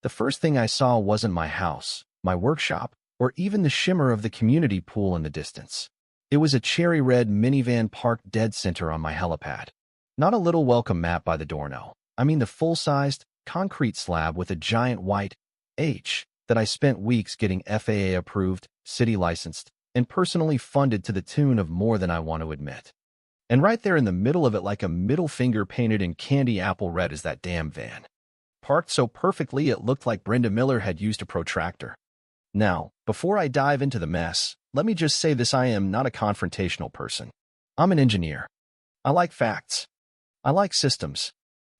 The first thing I saw wasn't my house, my workshop, or even the shimmer of the community pool in the distance. It was a cherry red minivan parked dead center on my helipad. Not a little welcome mat by the door, no. I mean the full-sized, concrete slab with a giant white H that I spent weeks getting FAA approved, city licensed, and personally funded to the tune of more than I want to admit. And right there in the middle of it, like a middle finger painted in candy apple red, is that damn van. Parked so perfectly it looked like Brenda Miller had used a protractor. Now, before I dive into the mess, let me just say this: I am not a confrontational person. I'm an engineer. I like facts. I like systems.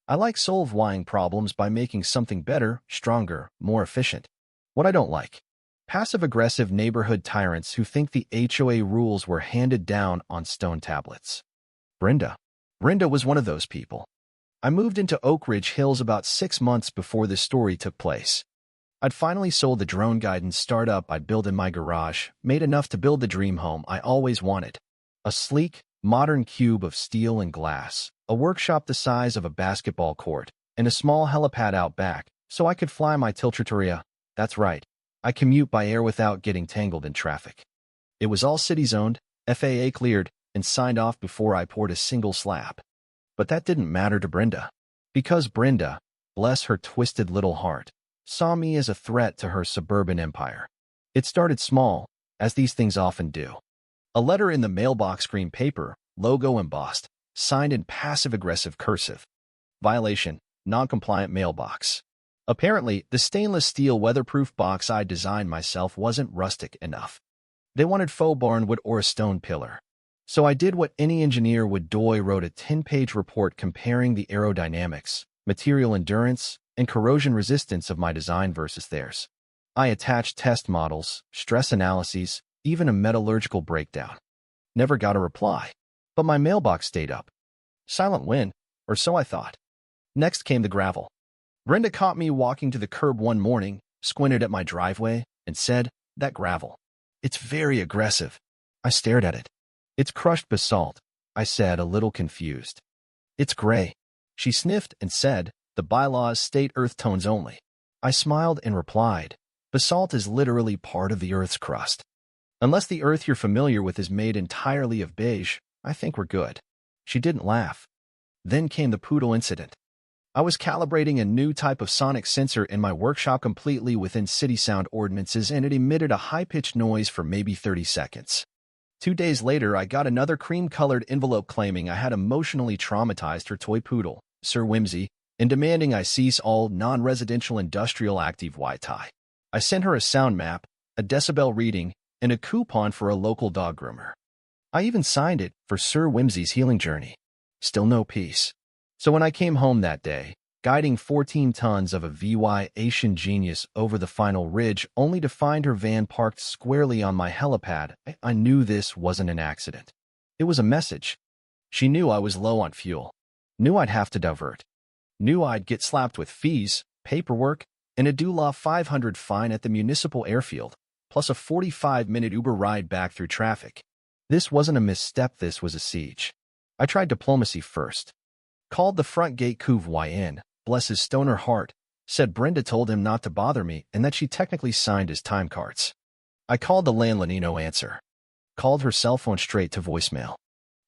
I like solving problems by making something better, stronger, more efficient. What I don't like: passive-aggressive neighborhood tyrants who think the HOA rules were handed down on stone tablets. Brenda was one of those people. I moved into Oak Ridge Hills about 6 months before this story took place. I'd finally sold the drone guidance startup I'd built in my garage, made enough to build the dream home I always wanted. A sleek, modern cube of steel and glass, a workshop the size of a basketball court, and a small helipad out back, so I could fly my Tiltrotor. That's right, I commute by air without getting tangled in traffic. It was all city-zoned, FAA cleared, and signed off before I poured a single slab. But that didn't matter to Brenda, because Brenda, bless her twisted little heart, saw me as a threat to her suburban empire. It started small, as these things often do. A letter in the mailbox, green paper, logo embossed, signed in passive-aggressive cursive. Violation, non-compliant mailbox. Apparently, the stainless steel weatherproof box I designed myself wasn't rustic enough. They wanted faux barnwood or a stone pillar. So I did what any engineer would do: I wrote a 10-page report comparing the aerodynamics, material endurance, and corrosion resistance of my design versus theirs. I attached test models, stress analyses, even a metallurgical breakdown. Never got a reply, but my mailbox stayed up. Silent win, or so I thought. Next came the gravel. Brenda caught me walking to the curb one morning, squinted at my driveway, and said, "That gravel. It's very aggressive." I stared at it. "It's crushed basalt," I said, a little confused. "It's gray." She sniffed and said, "The bylaws state earth tones only." I smiled and replied, "Basalt is literally part of the Earth's crust. Unless the Earth you're familiar with is made entirely of beige, I think we're good." She didn't laugh. Then came the poodle incident. I was calibrating a new type of sonic sensor in my workshop completely within city sound ordinances, and it emitted a high-pitched noise for maybe 30 seconds. 2 days later, I got another cream-colored envelope claiming I had emotionally traumatized her toy poodle, Sir Whimsy, and demanding I cease all non-residential industrial active Wi-Fi. I sent her a sound map, a decibel reading, and a coupon for a local dog groomer. I even signed it for Sir Whimsy's healing journey. Still no peace. So when I came home that day, guiding 14 tons of a VY Asian genius over the final ridge only to find her van parked squarely on my helipad, I knew this wasn't an accident. It was a message. She knew I was low on fuel. Knew I'd have to divert. Knew I'd get slapped with fees, paperwork, and a DULA 500 fine at the municipal airfield, plus a 45-minute Uber ride back through traffic. This wasn't a misstep, this was a siege. I tried diplomacy first. Called the front gate Kuv-yn, bless his stoner heart, said Brenda told him not to bother me and that she technically signed his time cards. I called the landlady, no answer. Called her cell phone straight to voicemail.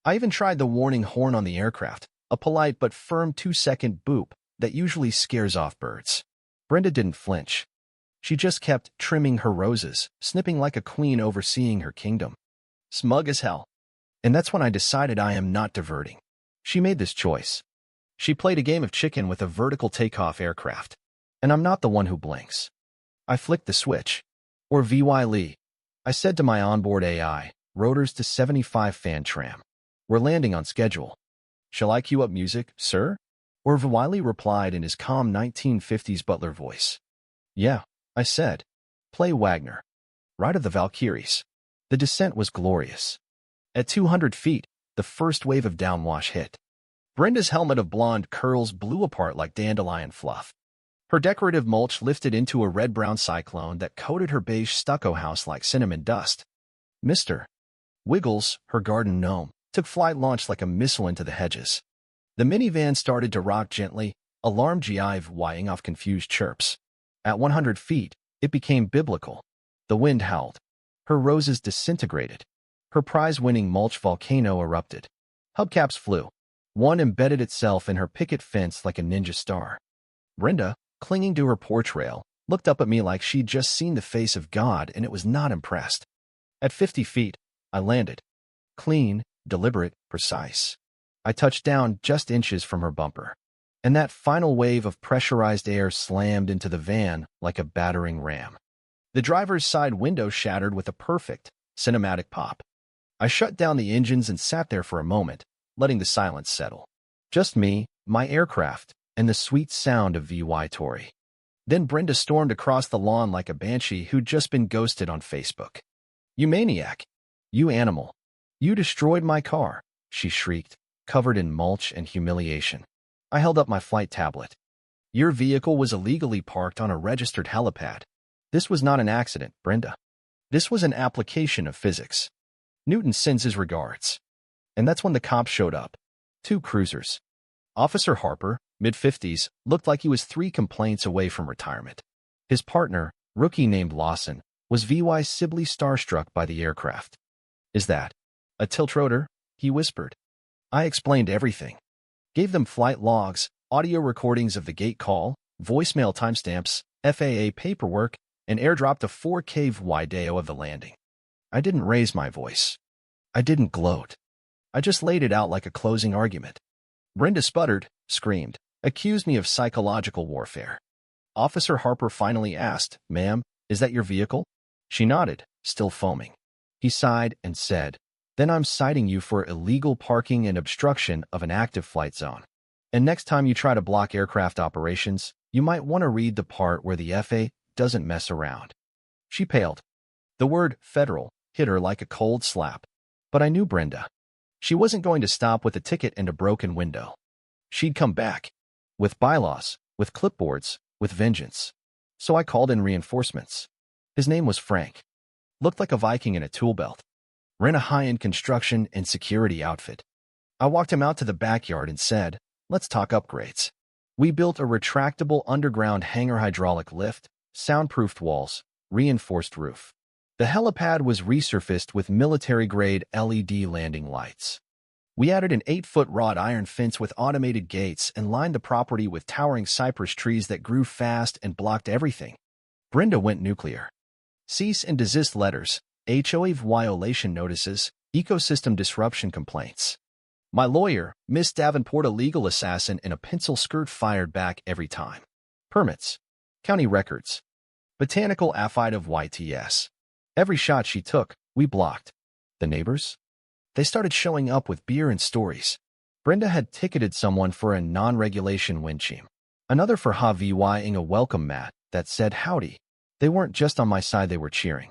I even tried the warning horn on the aircraft, a polite but firm 2-second boop that usually scares off birds. Brenda didn't flinch. She just kept trimming her roses, snipping like a queen overseeing her kingdom. Smug as hell. And that's when I decided I am not diverting. She made this choice. She played a game of chicken with a vertical takeoff aircraft. And I'm not the one who blinks. I flicked the switch. Or VY Lee. I said to my onboard AI, rotors to 75 fan tram. We're landing on schedule. Shall I cue up music, sir? Or Wiley replied in his calm 1950s butler voice. Yeah, I said. Play Wagner. Ride of the Valkyries. The descent was glorious. At 200 feet, the first wave of downwash hit. Brenda's helmet of blonde curls blew apart like dandelion fluff. Her decorative mulch lifted into a red-brown cyclone that coated her beige stucco house like cinnamon dust. Mr. Wiggles, her garden gnome, took flight launch like a missile into the hedges. The minivan started to rock gently, alarm GIVYing off confused chirps. At 100 feet, it became biblical. The wind howled. Her roses disintegrated. Her prize-winning mulch volcano erupted. Hubcaps flew. One embedded itself in her picket fence like a ninja star. Brenda, clinging to her porch rail, looked up at me like she'd just seen the face of God and it was not impressed. At 50 feet, I landed. Clean, deliberate, precise. I touched down just inches from her bumper. And that final wave of pressurized air slammed into the van like a battering ram. The driver's side window shattered with a perfect, cinematic pop. I shut down the engines and sat there for a moment, letting the silence settle. Just me, my aircraft, and the sweet sound of VY-Tory. Then Brenda stormed across the lawn like a banshee who'd just been ghosted on Facebook. "You maniac! You animal! You destroyed my car!" she shrieked, covered in mulch and humiliation. I held up my flight tablet. "Your vehicle was illegally parked on a registered helipad. This was not an accident, Brenda. This was an application of physics. Newton sends his regards." And that's when the cops showed up. 2 cruisers. Officer Harper, mid-50s, looked like he was 3 complaints away from retirement. His partner, rookie named Lawson, was VY Sibley starstruck by the aircraft. "Is that a Tiltrotor?" he whispered. I explained everything. Gave them flight logs, audio recordings of the gate call, voicemail timestamps, FAA paperwork, and airdropped a 4K video of the landing. I didn't raise my voice. I didn't gloat. I just laid it out like a closing argument. Brenda sputtered, screamed, accused me of psychological warfare. Officer Harper finally asked, "Ma'am, is that your vehicle?" She nodded, still foaming. He sighed and said, "Then I'm citing you for illegal parking and obstruction of an active flight zone. And next time you try to block aircraft operations, you might want to read the part where the FAA doesn't mess around." She paled. The word federal hit her like a cold slap. But I knew Brenda. She wasn't going to stop with a ticket and a broken window. She'd come back. With bylaws, with clipboards, with vengeance. So I called in reinforcements. His name was Frank. Looked like a Viking in a tool belt. Ran a high-end construction and security outfit. I walked him out to the backyard and said, "Let's talk upgrades." We built a retractable underground hangar hydraulic lift, soundproofed walls, reinforced roof. The helipad was resurfaced with military-grade LED landing lights. We added an 8-foot wrought iron fence with automated gates and lined the property with towering cypress trees that grew fast and blocked everything. Brenda went nuclear. Cease and desist letters, HOA violation notices, ecosystem disruption complaints. My lawyer, Miss Davenport, a legal assassin in a pencil skirt, fired back every time. Permits. County records. Botanical aphiid of YTS. Every shot she took, we blocked. The neighbors? They started showing up with beer and stories. Brenda had ticketed someone for a non-regulation wind chime. Another for HOA-ing a welcome mat that said howdy. They weren't just on my side, they were cheering.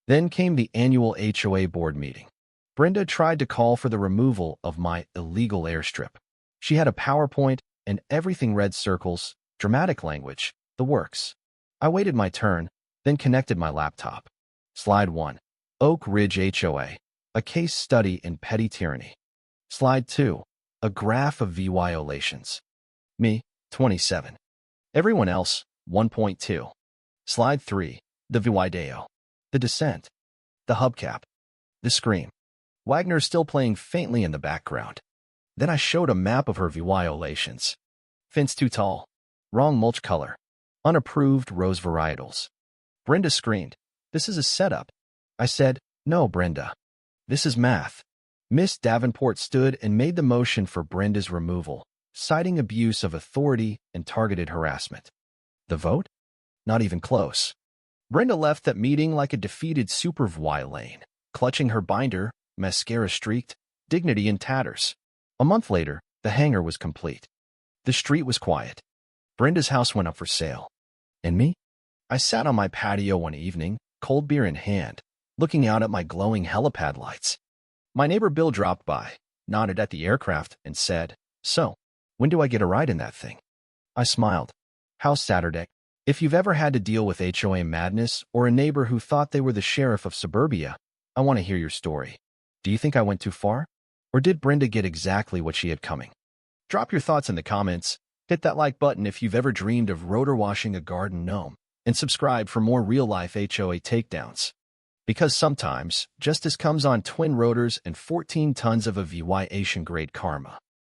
Then came the annual HOA board meeting. Brenda tried to call for the removal of my illegal airstrip. She had a PowerPoint and everything read circles, dramatic language, the works. I waited my turn, then connected my laptop. Slide 1. Oak Ridge HOA, a case study in petty tyranny. Slide 2. A graph of violations. Me, 27. Everyone else, 1.2. Slide 3. The video. The descent. The hubcap. The scream. Wagner still playing faintly in the background. Then I showed a map of her violations. Fence too tall. Wrong mulch color. Unapproved rose varietals. Brenda screamed, "This is a setup." I said, "No, Brenda. This is math." Miss Davenport stood and made the motion for Brenda's removal, citing abuse of authority and targeted harassment. The vote? Not even close. Brenda left that meeting like a defeated supervillain, clutching her binder, mascara streaked, dignity in tatters. A month later, the hangar was complete. The street was quiet. Brenda's house went up for sale. And me? I sat on my patio one evening, cold beer in hand, looking out at my glowing helipad lights. My neighbor Bill dropped by, nodded at the aircraft, and said, "So, when do I get a ride in that thing?" I smiled. "How's Saturday?" If you've ever had to deal with HOA madness or a neighbor who thought they were the sheriff of suburbia, I want to hear your story. Do you think I went too far? Or did Brenda get exactly what she had coming? Drop your thoughts in the comments. Hit that like button if you've ever dreamed of rotor washing a garden gnome. and subscribe for more real-life HOA takedowns. Because sometimes, justice comes on twin rotors and 14 tons of aviation-grade karma.